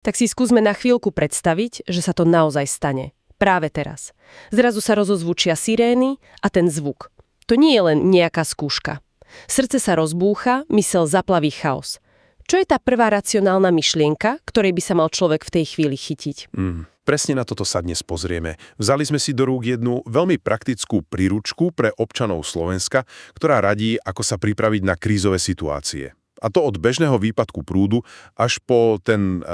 Tak si skúsme na chvíľku predstaviť, že sa to naozaj stane. Práve teraz. Zrazu sa rozozvučia sirény a ten zvuk. To nie je len nejaká skúška. Srdce sa rozbúcha, myseľ zaplaví chaos. Čo je tá prvá racionálna myšlienka, ktorej by sa mal človek v tej chvíli chytiť? Presne na toto sa dnes pozrieme. Vzali sme si do rúk jednu veľmi praktickú príručku pre občanov Slovenska, ktorá radí, ako sa pripraviť na krízové situácie. A to od bežného výpadku prúdu až po ten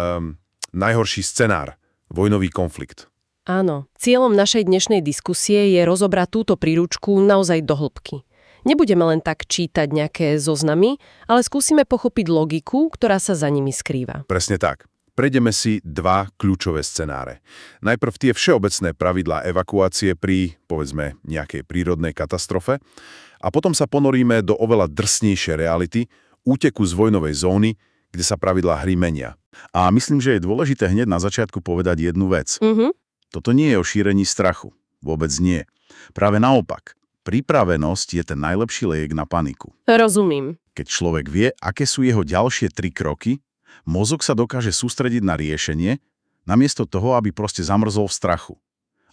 najhorší scenár, vojnový konflikt. Áno, cieľom našej dnešnej diskusie je rozobrať túto príručku naozaj do hĺbky. Nebudeme len tak čítať nejaké zoznamy, ale skúsime pochopiť logiku, ktorá sa za nimi skrýva. Presne tak. Prejdeme si dva kľúčové scenáre. Najprv tie všeobecné pravidlá evakuácie pri, povedzme, nejakej prírodnej katastrofe a potom sa ponoríme do oveľa drsnejšej reality, úteku z vojnovej zóny, kde sa pravidlá hry menia. A myslím, že je dôležité hneď na začiatku povedať jednu vec. Toto nie je o šírení strachu. Vôbec nie. Práve naopak. Pripravenosť je ten najlepší liek na paniku. Rozumiem. Keď človek vie, aké sú jeho ďalšie 3 kroky, mozog sa dokáže sústrediť na riešenie, namiesto toho, aby proste zamrzol v strachu.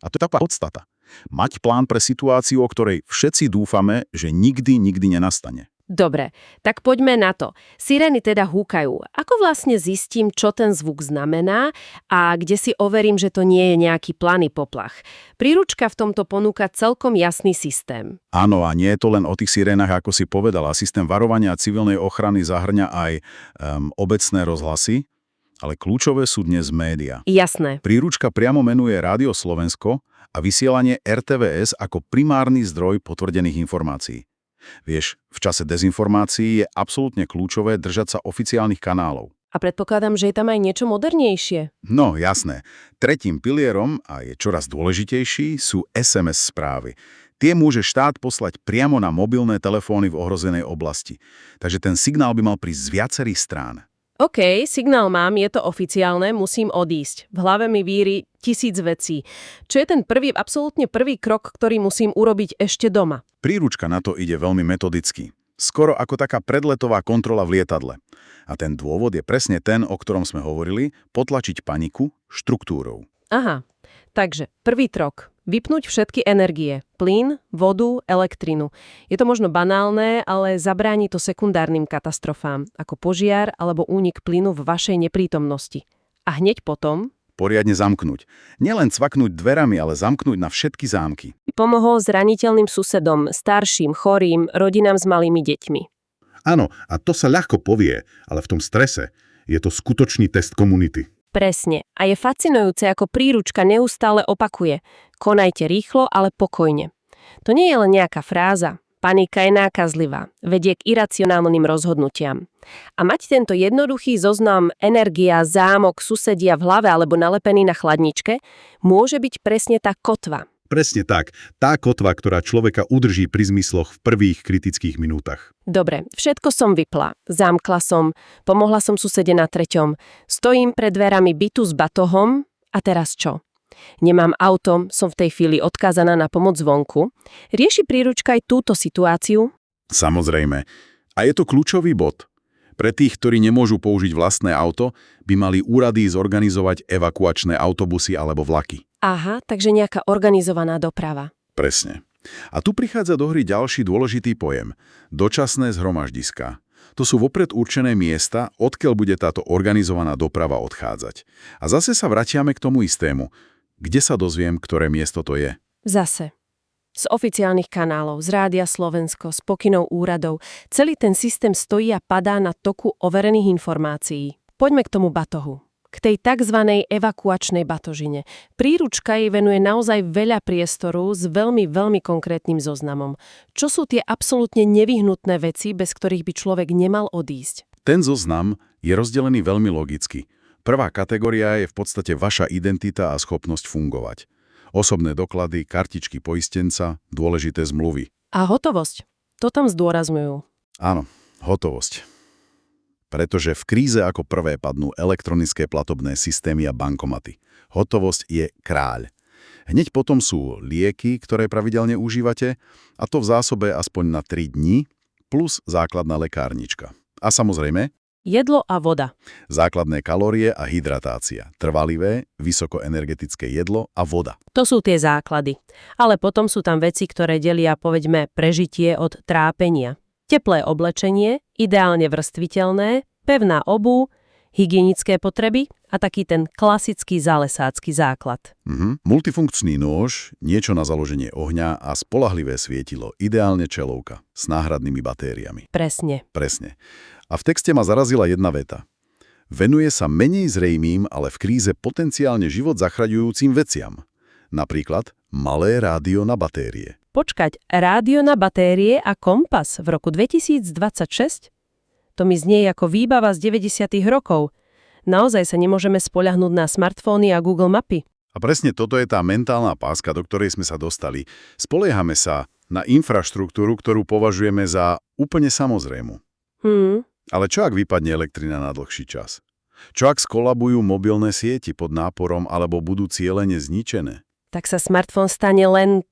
A to je tá podstata. Mať plán pre situáciu, o ktorej všetci dúfame, že nikdy nenastane. Dobre, tak poďme na to. Sirény teda húkajú. Ako vlastne zistím, čo ten zvuk znamená a kde si overím, že to nie je nejaký planý poplach? Príručka v tomto ponúka celkom jasný systém. Áno, a nie je to len o tých sirénach, ako si povedala. Systém varovania a civilnej ochrany zahŕňa aj obecné rozhlasy, ale kľúčové sú dnes médiá. Jasné. Príručka priamo menuje Rádio Slovensko a vysielanie RTVS ako primárny zdroj potvrdených informácií. Vieš, v čase dezinformácií je absolútne kľúčové držať sa oficiálnych kanálov. A predpokladám, že je tam aj niečo modernejšie. No, jasné. Tretím pilierom, a je čoraz dôležitejší, sú SMS správy. Tie môže štát poslať priamo na mobilné telefóny v ohrozenej oblasti. Takže ten signál by mal prísť z viacerých strán. OK, signál mám, je to oficiálne, musím odísť. V hlave mi víri 1000 vecí. Čo je ten absolútne prvý krok, ktorý musím urobiť ešte doma? Príručka na to ide veľmi metodicky. Skoro ako taká predletová kontrola v lietadle. A ten dôvod je presne ten, o ktorom sme hovorili, potlačiť paniku štruktúrou. Aha, takže prvý krok. Vypnúť všetky energie. Plyn, vodu, elektrinu. Je to možno banálne, ale zabráni to sekundárnym katastrofám, ako požiar alebo únik plynu v vašej neprítomnosti. A hneď potom poriadne zamknúť. Nielen cvaknúť dverami, ale zamknúť na všetky zámky. Pomohol zraniteľným susedom, starším, chorým, rodinám s malými deťmi. Áno, a to sa ľahko povie, ale v tom strese je to skutočný test komunity. Presne. A je fascinujúce, ako príručka neustále opakuje. Konajte rýchlo, ale pokojne. To nie je len nejaká fráza. Panika je nákazlivá, vedie k iracionálnym rozhodnutiam. A mať tento jednoduchý zoznam energia, zámok, susedia v hlave alebo nalepený na chladničke, môže byť presne tá kotva. Presne tak. Tá kotva, ktorá človeka udrží pri zmysloch v prvých kritických minútach. Dobre, všetko som vypla. Zamkla som, pomohla som susede na 3. Stojím pred dverami bytu s batohom a teraz čo? Nemám auto, som v tej chvíli odkázaná na pomoc zvonku. Rieši príručka aj túto situáciu? Samozrejme. A je to kľúčový bod. Pre tých, ktorí nemôžu použiť vlastné auto, by mali úrady zorganizovať evakuačné autobusy alebo vlaky. Aha, takže nejaká organizovaná doprava. Presne. A tu prichádza do hry ďalší dôležitý pojem – dočasné zhromaždiská. To sú vopred určené miesta, odkiaľ bude táto organizovaná doprava odchádzať. A zase sa vraciame k tomu istému. Kde sa dozviem, ktoré miesto to je? Zase. Z oficiálnych kanálov, z Rádia Slovensko, z pokynov úradov. Celý ten systém stojí a padá na toku overených informácií. Poďme k tomu batohu. K tej tzv. Evakuačnej batožine. Príručka jej venuje naozaj veľa priestoru s veľmi konkrétnym zoznamom. Čo sú tie absolútne nevyhnutné veci, bez ktorých by človek nemal odísť? Ten zoznam je rozdelený veľmi logicky. Prvá kategória je v podstate vaša identita a schopnosť fungovať. Osobné doklady, kartičky poistenca, dôležité zmluvy. A hotovosť. To tam zdôrazňujú. Áno, hotovosť. Pretože v kríze ako prvé padnú elektronické platobné systémy a bankomaty. Hotovosť je kráľ. Hneď potom sú lieky, ktoré pravidelne užívate, a to v zásobe aspoň na 3 dni, plus základná lekárnička. A samozrejme, Jedlo a voda. Základné kalórie a hydratácia. Trvalivé, vysokoenergetické jedlo a voda. To sú tie základy. Ale potom sú tam veci, ktoré delia, povedme, prežitie od trápenia. Teplé oblečenie, ideálne vrstviteľné, pevná obuv, hygienické potreby a taký ten klasický zálesácky základ. Multifunkčný nôž, niečo na založenie ohňa a spoľahlivé svietilo, ideálne čelovka s náhradnými batériami. Presne. Presne. A v texte ma zarazila jedna veta. Venuje sa menej zrejmým, ale v kríze potenciálne život zachraňujúcim veciam. Napríklad malé rádio na batérie. Počkať, rádio na batérie a kompas v roku 2026? To mi znie ako výbava z 90. rokov. Naozaj sa nemôžeme spoľahnúť na smartfóny a Google mapy. A presne toto je tá mentálna páska, do ktorej sme sa dostali. Spoliehame sa na infraštruktúru, ktorú považujeme za úplne samozrejmú. Ale čo ak vypadne elektrina na dlhší čas? Čo ak skolabujú mobilné siete pod náporom alebo budú cielene zničené? Tak sa smartfón stane len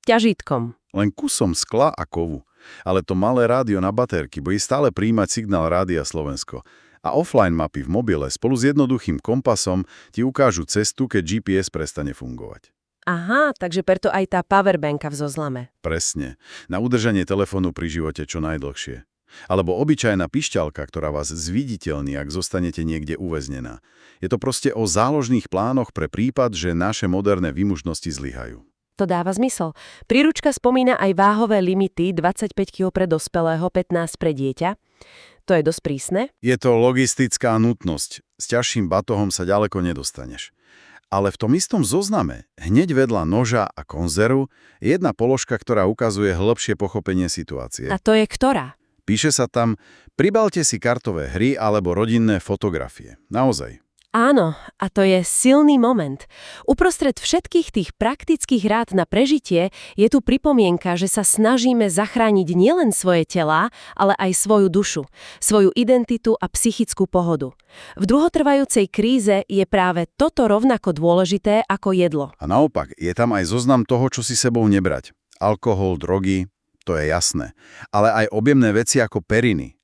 ťažítkom. Len kusom skla a kovu. Ale to malé rádio na baterky bude stále prijímať signál Rádia Slovensko. A offline mapy v mobile spolu s jednoduchým kompasom ti ukážu cestu, keď GPS prestane fungovať. Aha, takže preto aj tá powerbanka v zozname. Presne. Na udržanie telefónu pri živote čo najdlhšie. Alebo obyčajná pišťalka, ktorá vás zviditeľní, ak zostanete niekde uväznená. Je to proste o záložných plánoch pre prípad, že naše moderné výmužnosti zlyhajú. To dáva zmysel. Príručka spomína aj váhové limity 25 kg pre dospelého, 15 pre dieťa. To je dosť prísne. Je to logistická nutnosť. S ťažším batohom sa ďaleko nedostaneš. Ale v tom istom zozname, hneď vedľa noža a konzervu, je jedna položka, ktorá ukazuje hĺbšie pochopenie situácie. A to je ktorá? Píše sa tam, pribalte si kartové hry alebo rodinné fotografie. Naozaj. Áno, a to je silný moment. Uprostred všetkých tých praktických rád na prežitie je tu pripomienka, že sa snažíme zachrániť nielen svoje telá, ale aj svoju dušu, svoju identitu a psychickú pohodu. V dlhotrvajúcej kríze je práve toto rovnako dôležité ako jedlo. A naopak, je tam aj zoznam toho, čo si sebou nebrať. Alkohol, drogy, to je jasné. Ale aj objemné veci ako periny.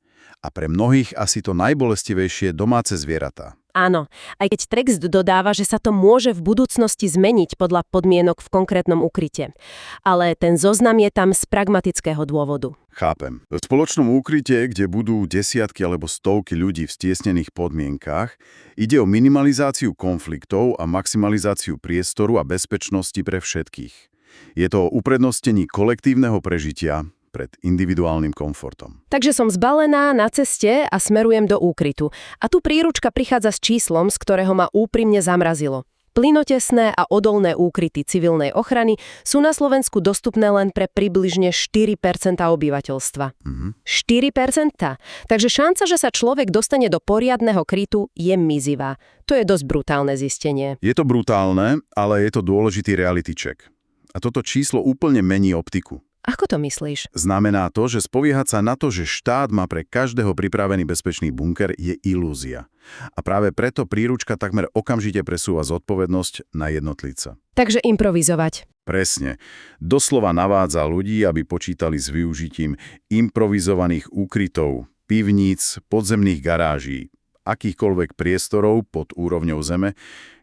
A pre mnohých asi to najbolestivejšie domáce zvieratá. Áno, aj keď text dodáva, že sa to môže v budúcnosti zmeniť podľa podmienok v konkrétnom ukryte. Ale ten zoznam je tam z pragmatického dôvodu. Chápem. V spoločnom úkryte, kde budú desiatky alebo stovky ľudí v stiesnených podmienkách, ide o minimalizáciu konfliktov a maximalizáciu priestoru a bezpečnosti pre všetkých. Je to o uprednostnení kolektívneho prežitia pred individuálnym komfortom. Takže som zbalená na ceste a smerujem do úkrytu. A tu príručka prichádza s číslom, z ktorého ma úprimne zamrazilo. Plynotesné a odolné úkryty civilnej ochrany sú na Slovensku dostupné len pre približne 4% obyvateľstva. 4%? Takže šanca, že sa človek dostane do poriadneho krytu, je mizivá. To je dosť brutálne zistenie. Je to brutálne, ale je to dôležitý reality check. A toto číslo úplne mení optiku. Ako to myslíš? Znamená to, že spoliehať sa na to, že štát má pre každého pripravený bezpečný bunker, je ilúzia. A práve preto príručka takmer okamžite presúva zodpovednosť na jednotlivca. Takže improvizovať. Presne. Doslova navádza ľudí, aby počítali s využitím improvizovaných úkrytov, pivníc, podzemných garáží, akýchkoľvek priestorov pod úrovňou zeme,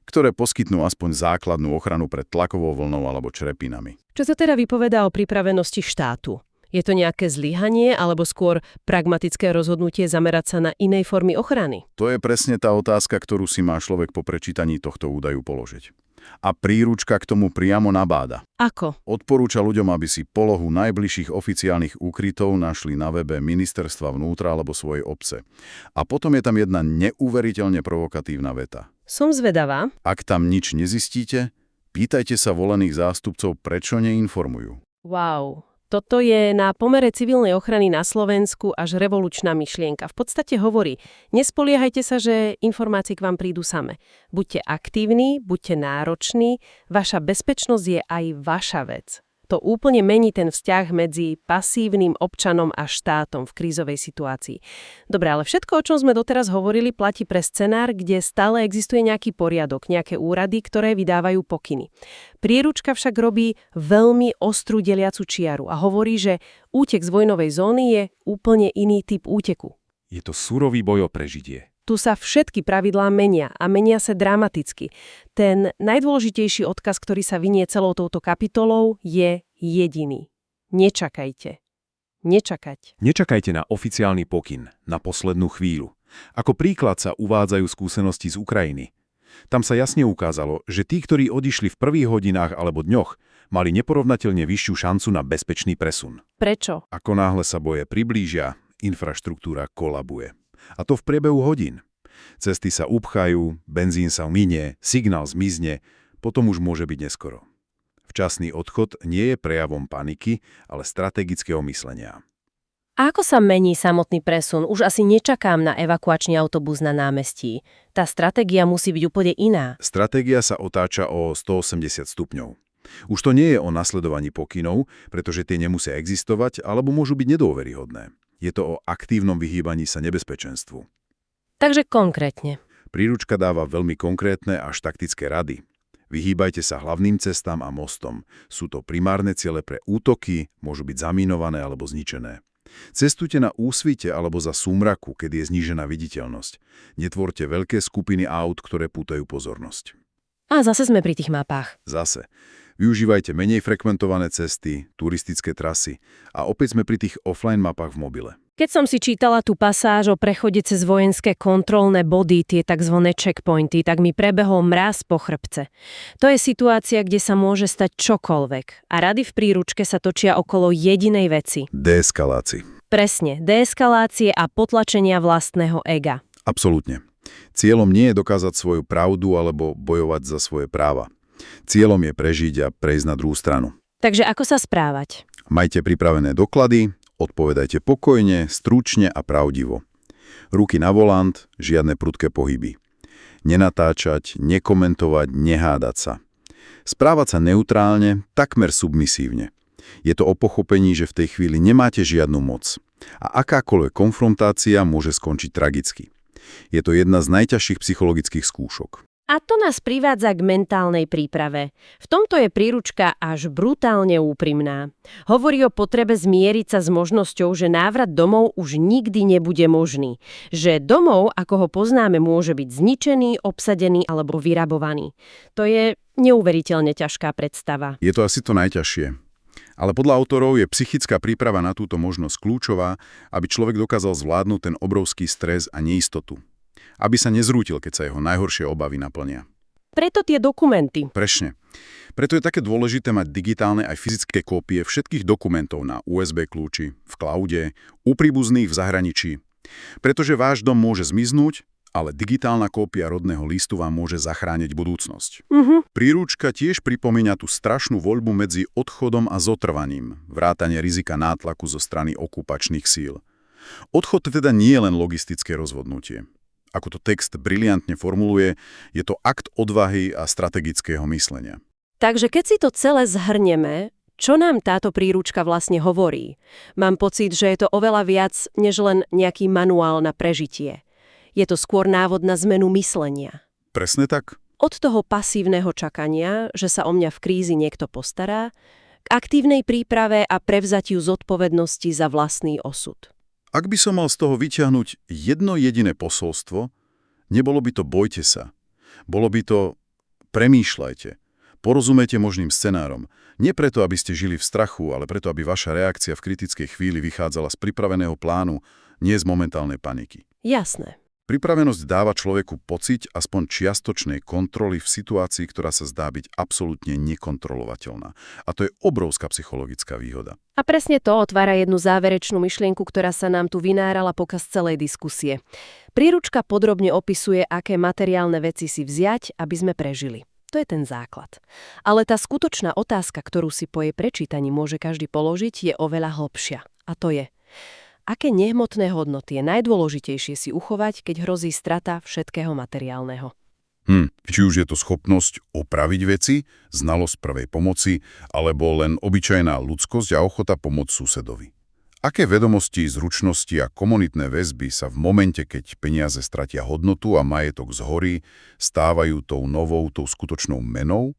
ktoré poskytnú aspoň základnú ochranu pred tlakovou vlnou alebo črepinami. Čo sa teda vypovedá o pripravenosti štátu? Je to nejaké zlyhanie alebo skôr pragmatické rozhodnutie zamerať sa na inej formy ochrany? To je presne tá otázka, ktorú si má človek po prečítaní tohto údaju položiť. A príručka k tomu priamo nabáda. Ako? Odporúča ľuďom, aby si polohu najbližších oficiálnych úkrytov našli na webe Ministerstva vnútra alebo svojej obce. A potom je tam jedna neuveriteľne provokatívna veta. Som zvedavá. Ak tam nič nezistíte, pýtajte sa volených zástupcov, prečo neinformujú. Wow. Toto je na pomere civilnej ochrany na Slovensku až revolučná myšlienka. V podstate hovorí, nespoliehajte sa, že informácie k vám prídu same. Buďte aktívni, buďte nároční, vaša bezpečnosť je aj vaša vec. To úplne mení ten vzťah medzi pasívnym občanom a štátom v krízovej situácii. Dobre, ale všetko, o čom sme doteraz hovorili, platí pre scenár, kde stále existuje nejaký poriadok, nejaké úrady, ktoré vydávajú pokyny. Príručka však robí veľmi ostrú deliacu čiaru a hovorí, že útek z vojnovej zóny je úplne iný typ úteku. Je to surový boj o prežitie. Tu sa všetky pravidlá menia a menia sa dramaticky. Ten najdôležitejší odkaz, ktorý sa vynie celou touto kapitolou, je jediný. Nečakajte. Nečakať. Nečakajte na oficiálny pokyn, na poslednú chvíľu. Ako príklad sa uvádzajú skúsenosti z Ukrajiny. Tam sa jasne ukázalo, že tí, ktorí odišli v prvých hodinách alebo dňoch, mali neporovnateľne vyššiu šancu na bezpečný presun. Prečo? Ako náhle sa boje priblížia, infraštruktúra kolabuje. A to v priebehu hodín. Cesty sa upchajú, benzín sa minie, signál zmizne, potom už môže byť neskoro. Včasný odchod nie je prejavom paniky, ale strategického myslenia. A ako sa mení samotný presun? Už asi nečakám na evakuačný autobus na námestí. Tá stratégia musí byť úplne iná. Stratégia sa otáča o 180 stupňov. Už to nie je o nasledovaní pokynov, pretože tie nemusia existovať alebo môžu byť nedôveryhodné. Je to o aktívnom vyhýbaní sa nebezpečenstvu. Takže konkrétne. Príručka dáva veľmi konkrétne až taktické rady. Vyhýbajte sa hlavným cestám a mostom. Sú to primárne ciele pre útoky, môžu byť zamínované alebo zničené. Cestujte na úsvite alebo za súmraku, keď je znížená viditeľnosť. Netvorte veľké skupiny aut, ktoré pútajú pozornosť. A zase sme pri tých mapách. Zase. Využívajte menej frekventované cesty, turistické trasy a opäť sme pri tých offline mapách v mobile. Keď som si čítala tú pasáž o prechode cez vojenské kontrolné body, tie tzv. Checkpointy, tak mi prebehol mráz po chrbce. To je situácia, kde sa môže stať čokoľvek. A rady v príručke sa točia okolo jedinej veci. Deeskalácii. Presne, deeskalácie a potlačenia vlastného ega. Absolútne. Cieľom nie je dokázať svoju pravdu alebo bojovať za svoje práva. Cieľom je prežiť a prejsť na druhú stranu. Takže ako sa správať? Majte pripravené doklady, odpovedajte pokojne, stručne a pravdivo. Ruky na volant, žiadne prudké pohyby. Nenatáčať, nekomentovať, nehádať sa. Správať sa neutrálne, takmer submisívne. Je to o pochopení, že v tej chvíli nemáte žiadnu moc. A akákoľvek konfrontácia môže skončiť tragicky. Je to jedna z najťažších psychologických skúšok. A to nás privádza k mentálnej príprave. V tomto je príručka až brutálne úprimná. Hovorí o potrebe zmieriť sa s možnosťou, že návrat domov už nikdy nebude možný. Že domov, ako ho poznáme, môže byť zničený, obsadený alebo vyrabovaný. To je neuveriteľne ťažká predstava. Je to asi to najťažšie. Ale podľa autorov je psychická príprava na túto možnosť kľúčová, aby človek dokázal zvládnuť ten obrovský stres a neistotu. Aby sa nezrútil, keď sa jeho najhoršie obavy naplnia. Preto tie dokumenty. Presne. Preto je také dôležité mať digitálne aj fyzické kópie všetkých dokumentov na USB kľúči, v cloude, u príbuzných v zahraničí. Pretože váš dom môže zmiznúť, ale digitálna kópia rodného listu vám môže zachrániť budúcnosť. Príručka tiež pripomína tú strašnú voľbu medzi odchodom a zotrvaním, vrátane rizika nátlaku zo strany okupačných síl. Odchod teda nie je len logistické rozhodnutie. Ako to text briliantne formuluje, je to akt odvahy a strategického myslenia. Takže keď si to celé zhrnieme, čo nám táto príručka vlastne hovorí? Mám pocit, že je to oveľa viac, než len nejaký manuál na prežitie. Je to skôr návod na zmenu myslenia. Presne tak. Od toho pasívneho čakania, že sa o mňa v krízi niekto postará, k aktívnej príprave a prevzatiu zodpovednosti za vlastný osud. Ak by som mal z toho vyťahnuť jedno jediné posolstvo, nebolo by to bojte sa. Bolo by to premýšľajte. Porozumejte možným scenárom. Nie preto, aby ste žili v strachu, ale preto, aby vaša reakcia v kritickej chvíli vychádzala z pripraveného plánu, nie z momentálnej paniky. Jasné. Pripravenosť dáva človeku pocit aspoň čiastočnej kontroly v situácii, ktorá sa zdá byť absolútne nekontrolovateľná. A to je obrovská psychologická výhoda. A presne to otvára jednu záverečnú myšlienku, ktorá sa nám tu vynárala počas celej diskusie. Príručka podrobne opisuje, aké materiálne veci si vziať, aby sme prežili. To je ten základ. Ale tá skutočná otázka, ktorú si po jej prečítaní môže každý položiť, je oveľa hlbšia. A to je: aké nehmotné hodnoty je najdôležitejšie si uchovať, keď hrozí strata všetkého materiálneho? Či už je to schopnosť opraviť veci, znalosť prvej pomoci, alebo len obyčajná ľudskosť a ochota pomôcť susedovi. Aké vedomosti, zručnosti a komunitné väzby sa v momente, keď peniaze stratia hodnotu a majetok zhorí, stávajú tou novou, tou skutočnou menou?